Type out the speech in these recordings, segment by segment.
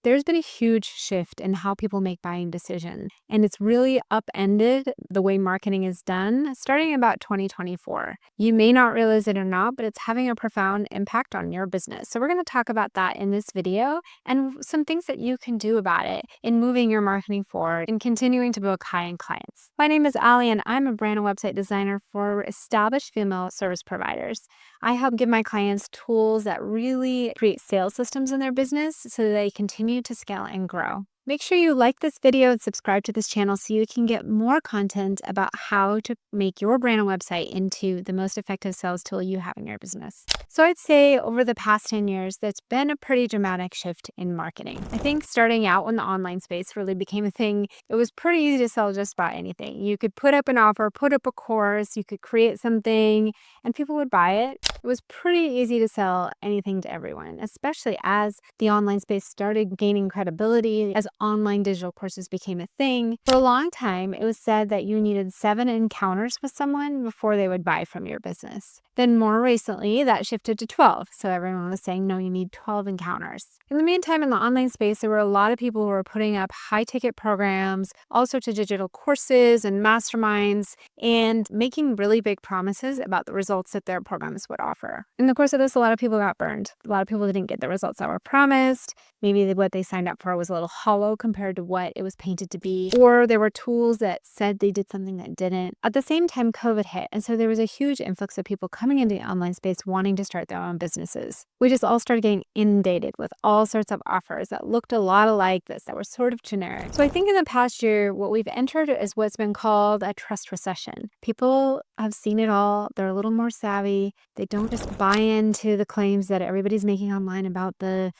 there's been a huge shift in how people make buying decisions, and it's really upended the way marketing is done starting about 2024. You may not realize it or not, but it's having a profound impact on your business. So we're going to talk about that in this video and some things that you can do about it in moving your marketing forward and continuing to build high-end clients. My name is Ali, and I'm a brand and website designer for established female service providers. I help give my clients tools that really create sales systems in their business so that they continue to scale and grow. Make sure you like this video and subscribe to this channel so you can get more content about how to make your brand and website into the most effective sales tool you have in your business. So I'd say over the past 10 years, there's been a pretty dramatic shift in marketing. I think starting out when the online space really became a thing, it was pretty easy to sell just about anything. You could put up an offer, put up a course, you could create something, and people would buy it. It was pretty easy to sell anything to everyone, especially as the online space started gaining credibility, as online digital courses became a thing. For a long time, it was said that you needed 7 encounters with someone before they would buy from your business. Then more recently, that shifted to 12. So everyone was saying, no, you need 12 encounters. In the meantime, in the online space, there were a lot of people who were putting up high-ticket programs, all sorts of digital courses and masterminds, and making really big promises about the results that their programs would offer. In the course of this, a lot of people got burned. A lot of people didn't get the results that were promised. Maybe what they signed up for was a little hollow compared to what it was painted to be. Or there were tools that said they did something that didn't. At the same time, COVID hit. And so there was a huge influx of people coming into the online space wanting to start their own businesses. We just all started getting inundated with all sorts of offers that looked a lot alike this, that were sort of generic. So I think in the past year, what we've entered is what's been called a trust recession. People have seen it all. They're a little more savvy. They don't just buy into the claims that everybody's making online about the,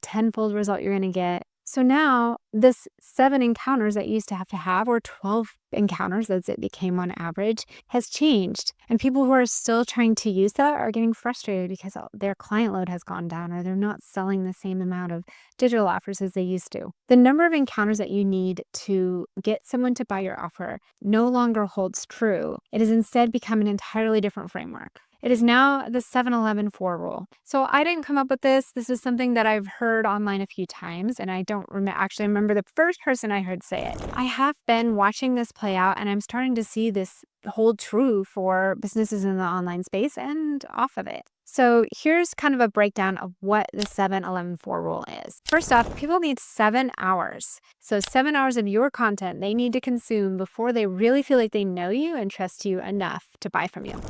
tenfold result you're going to get. So now this 7 encounters that you used to have, or 12 encounters as it became on average, has changed. And people who are still trying to use that are getting frustrated because their client load has gone down, or they're not selling the same amount of digital offers as they used to. The number of encounters that you need to get someone to buy your offer no longer holds true. It has instead become an entirely different framework. It is now the 7-11-4 rule. So I didn't come up with this. This is something that I've heard online a few times, and I don't actually remember the first person I heard say it. I have been watching this play out, and I'm starting to see this hold true for businesses in the online space and off of it. So here's kind of a breakdown of what the 7-11-4 rule is. First off, people need 7 hours. So 7 hours of your content they need to consume before they really feel like they know you and trust you enough to buy from you.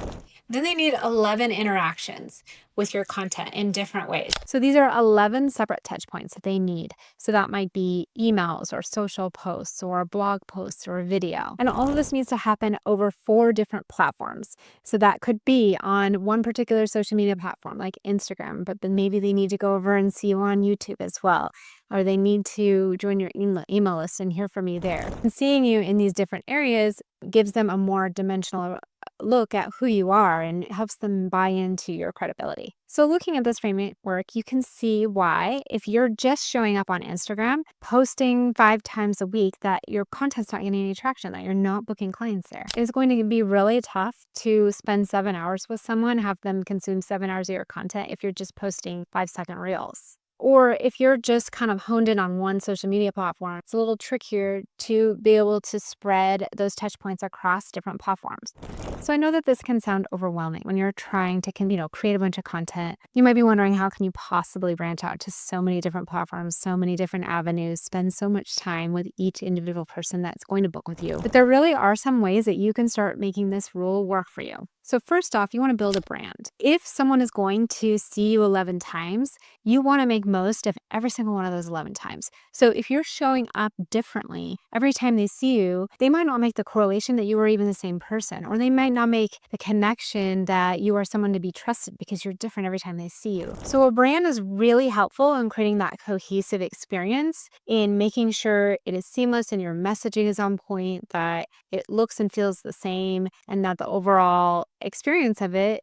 Then they need 11 interactions with your content in different ways. So these are 11 separate touch points that they need. So that might be emails or social posts or blog posts or a video. And all of this needs to happen over 4 different platforms. So that could be on one particular social media platform like Instagram, but then maybe they need to go over and see you on YouTube as well. Or they need to join your email list and hear from you there. And seeing you in these different areas gives them a more dimensional look at who you are and helps them buy into your credibility. So looking at this framework, you can see why, if you're just showing up on Instagram, posting 5 times a week, that your content's not getting any traction, that you're not booking clients there. It's going to be really tough to spend 7 hours with someone, have them consume 7 hours of your content if you're just posting 5-second reels. Or if you're just kind of honed in on one social media platform, it's a little trickier to be able to spread those touch points across different platforms. So I know that this can sound overwhelming when you're trying to create a bunch of content. You might be wondering, how can you possibly branch out to so many different platforms, so many different avenues, spend so much time with each individual person that's going to book with you? But there really are some ways that you can start making this rule work for you. So first off, you want to build a brand. If someone is going to see you 11 times, you want to make most of every single one of those 11 times. So if you're showing up differently every time they see you, they might not make the correlation that you are even the same person, or they might not make the connection that you are someone to be trusted because you're different every time they see you. So a brand is really helpful in creating that cohesive experience, in making sure it is seamless and your messaging is on point, that it looks and feels the same, and that the overall experience of it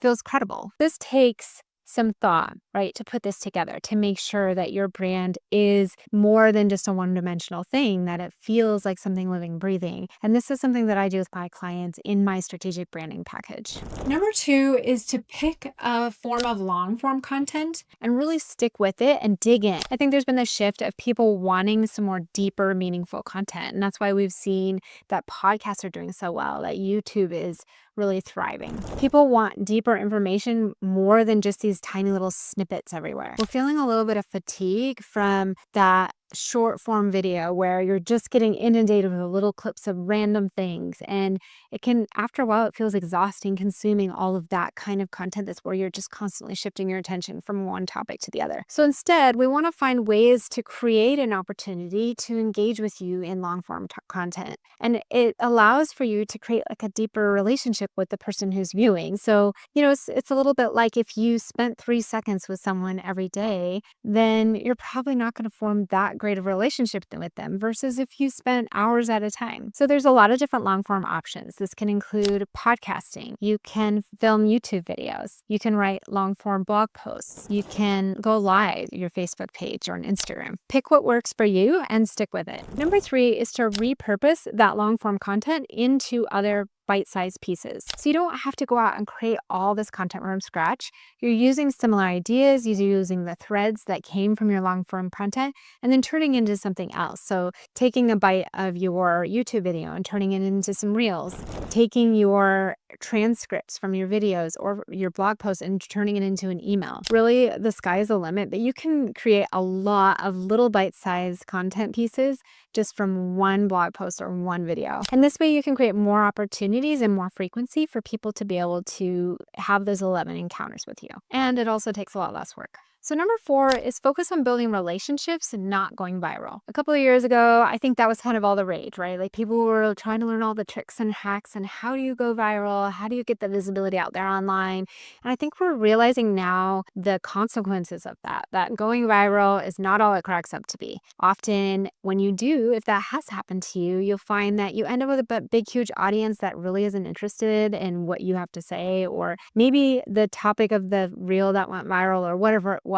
feels credible. This takes some thought. right? To put this together, to make sure that your brand is more than just a one-dimensional thing, that it feels like something living, breathing. And this is something that I do with my clients in my strategic branding package. Number 2 is to pick a form of long-form content and really stick with it and dig in. I think there's been this shift of people wanting some more deeper, meaningful content. And that's why we've seen that podcasts are doing so well, that YouTube is really thriving. People want deeper information more than just these tiny little snippets everywhere. We're feeling a little bit of fatigue from that short form video where you're just getting inundated with little clips of random things. And it can, after a while, it feels exhausting consuming all of that kind of content that's where you're just constantly shifting your attention from one topic to the other. So instead, we want to find ways to create an opportunity to engage with you in long form content. And it allows for you to create like a deeper relationship with the person who's viewing. So, it's a little bit like if you spent 3 seconds with someone every day, then you're probably not going to form that great of a relationship with them versus if you spent hours at a time. So there's a lot of different long form options. This can include podcasting. You can film YouTube videos. You can write long form blog posts. You can go live your Facebook page or an Instagram. Pick what works for you and stick with it. Number 3 is to repurpose that long form content into other bite-sized pieces. So you don't have to go out and create all this content from scratch. You're using similar ideas, you're using the threads that came from your long-form content, and then turning into something else. So taking a bite of your YouTube video and turning it into some reels, taking your transcripts from your videos or your blog posts and turning it into an email. Really, the sky is the limit, but you can create a lot of little bite-sized content pieces just from one blog post or one video. And this way you can create more opportunities and more frequency for people to be able to have those 11 encounters with you. And it also takes a lot less work. So number 4 is focus on building relationships and not going viral. A couple of years ago, I think that was kind of all the rage, right? Like people were trying to learn all the tricks and hacks and how do you go viral? How do you get the visibility out there online? And I think we're realizing now the consequences of that going viral is not all it cracks up to be. Often when you do, if that has happened to you, you'll find that you end up with a big, huge audience that really isn't interested in what you have to say, or maybe the topic of the reel that went viral or whatever it was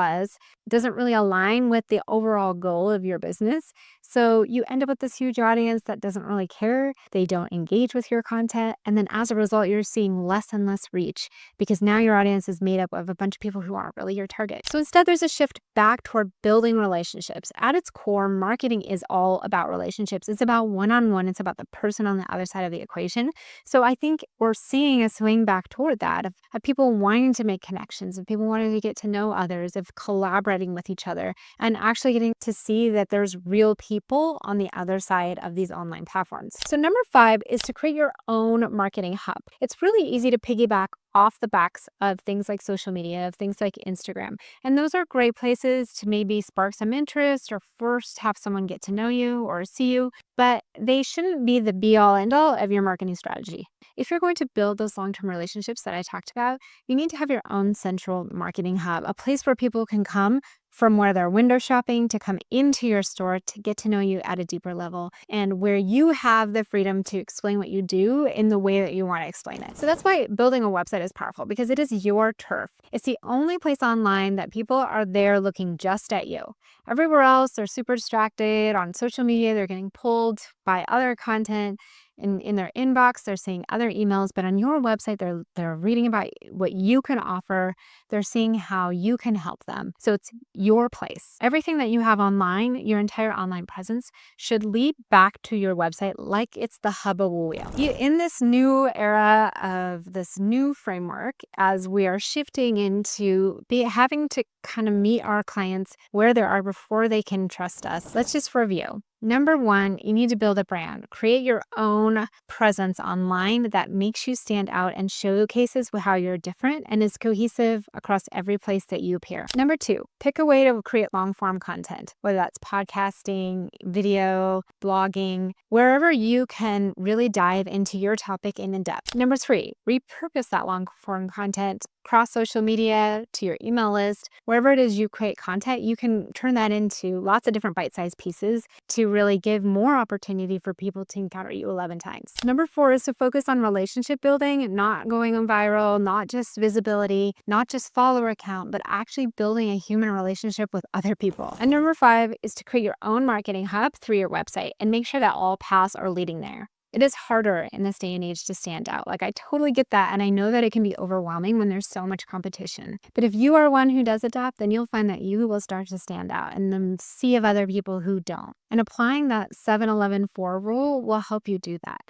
doesn't really align with the overall goal of your business. So you end up with this huge audience that doesn't really care. They don't engage with your content. And then as a result, you're seeing less and less reach because now your audience is made up of a bunch of people who aren't really your target. So instead, there's a shift back toward building relationships. At its core, marketing is all about relationships. It's about one-on-one. It's about the person on the other side of the equation. So I think we're seeing a swing back toward that of people wanting to make connections, of people wanting to get to know others, of collaborating with each other, and actually getting to see that there's real people on the other side of these online platforms. So number 5 is to create your own marketing hub. It's really easy to piggyback off the backs of things like social media, of things like Instagram. And those are great places to maybe spark some interest or first have someone get to know you or see you, but they shouldn't be the be all end all of your marketing strategy. If you're going to build those long-term relationships that I talked about, you need to have your own central marketing hub, a place where people can come from where they're window shopping to come into your store to get to know you at a deeper level, and where you have the freedom to explain what you do in the way that you want to explain it. So that's why building a website is powerful, because it is your turf. It's the only place online that people are there looking just at you. Everywhere else, they're super distracted. On social media, they're getting pulled by other content. In their inbox, they're seeing other emails, but on your website, they're reading about what you can offer. They're seeing how you can help them. So it's your place. Everything that you have online, your entire online presence, should lead back to your website like it's the hub of a wheel. In this new era of this new framework, as we are shifting into having to kind of meet our clients where they are before they can trust us, let's just review. Number 1, you need to build a brand. Create your own presence online that makes you stand out and showcases how you're different and is cohesive across every place that you appear. Number 2, pick a way to create long-form content, whether that's podcasting, video, blogging, wherever you can really dive into your topic in depth. Number 3, repurpose that long-form content across social media, to your email list, wherever it is you create content, you can turn that into lots of different bite-sized pieces to really give more opportunity for people to encounter you 11 times. Number 4 is to focus on relationship building, not going on viral, not just visibility, not just follower count, but actually building a human relationship with other people. And number 5 is to create your own marketing hub through your website and make sure that all paths are leading there. It is harder in this day and age to stand out. Like, I totally get that. And I know that it can be overwhelming when there's so much competition. But if you are one who does adapt, then you'll find that you will start to stand out in the sea of other people who don't. And applying that 7-11-4 rule will help you do that.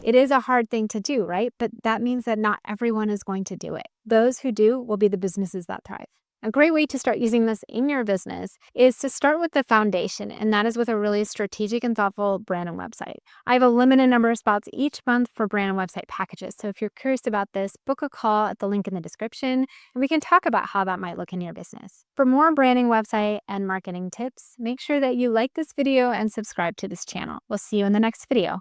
It is a hard thing to do, right? But that means that not everyone is going to do it. Those who do will be the businesses that thrive. A great way to start using this in your business is to start with the foundation, and that is with a really strategic and thoughtful brand and website. I have a limited number of spots each month for brand and website packages. So if you're curious about this, book a call at the link in the description, and we can talk about how that might look in your business. For more branding, website, and marketing tips, make sure that you like this video and subscribe to this channel. We'll see you in the next video.